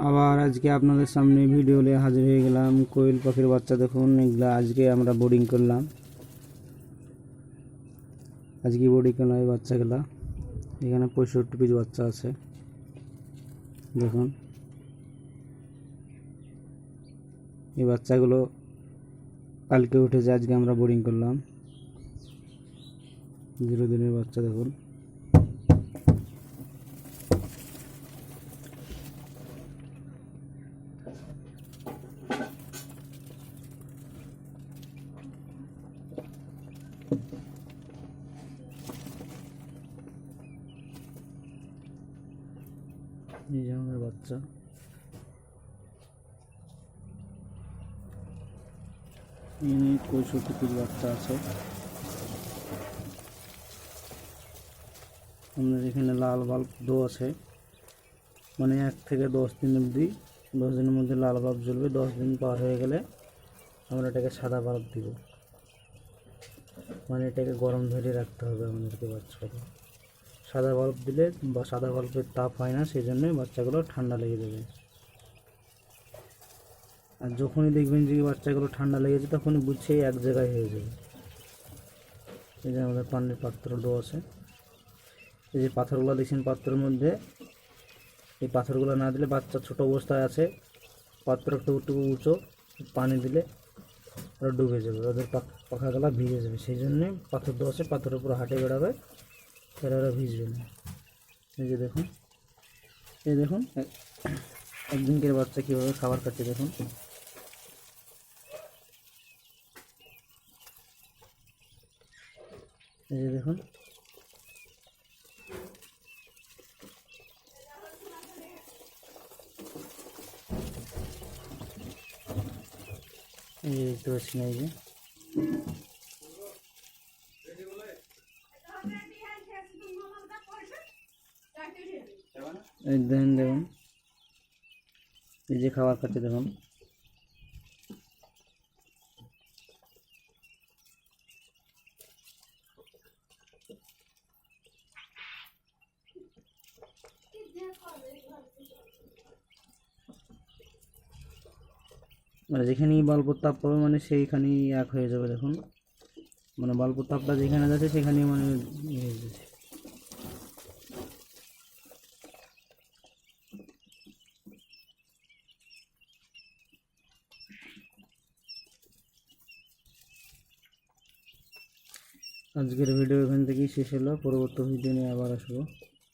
আবার আজকে আপনাদের সামনে ভিডিও নিয়ে হাজির হয়ে গেলাম। কোয়েল পাখির বাচ্চা দেখুন, এগুলা আজকে আমরা বোর্ডিং করলাম। আজকে বোর্ডিং করলাম এই বাচ্চাগুলা। এখানে 65 পিস বাচ্চা আছে দেখুন। এই বাচ্চাগুলো কালকে উঠেছে, আজকে আমরা বোর্ডিং করলাম। 0 দিনের বাচ্চা দেখুন। এই যে আমাদের বাচ্চা, এখানে 65 পিস বাচ্চা আছে। আমাদের এখানে লাল বাল্ব দেওয়া আছে, মানে 1 থেকে 10 দিন অবধি, 10 দিনের মধ্যে লাল বাল্ব জ্বলবে। 10 দিন পার হয়ে গেলে আমরা এটাকে সাদা বাল্ব দিব, মানে এটাকে গরম ধরে রাখতে হবে আমাদেরকে বাচ্চাকে। সাদা বাল্ব দিলে বা সাদা বাল্বের তাপ হয় না, সেই জন্যই বাচ্চাগুলো ঠান্ডা লেগে যাবে। আর যখনই দেখবেন যে বাচ্চাগুলো ঠান্ডা লেগেছে, তখনই বুঝছেই এক জায়গায় হয়ে যাবে। এই যে আমাদের পানির পাত্র দেওয়া আছে। এই যে পাথরগুলো দেখছেন পাত্রের মধ্যে, এই পাথরগুলো না দিলে বাচ্চা ছোট অবস্থায় আছে, পাত্র একটু উঁচু, পানি দিলে ওরা ডুবে যাবে, ওদের পাখাগুলা ভিজে যাবে। সেই জন্যে পাথর দেওয়া আছে, পাথরের উপর হাঁটে বেড়াবে, তাহলে ওরা ভিজবে না। এই যে দেখুন, এই দেখুন একদিনকের বাচ্চা কীভাবে খাবার খাচ্ছে দেখুন। এই যে দেখুন, এই যে দেখতে পাচ্ছেন, এই যে দেখুন দেখুন, এই যে খাবার খাচ্ছে দেখুন। মানে যেখানেই বাল্বর তাপ পাবে, মানে সেইখানেই এক হয়ে যাবে দেখুন। মানে বাল্বর তাপটা যেখানে যাচ্ছে সেখানেই মানে হয়ে যাচ্ছে। আজকের ভিডিও এখান থেকেই শেষ হলো। পরবর্তী ভিডিও নিয়ে আবার আসবো।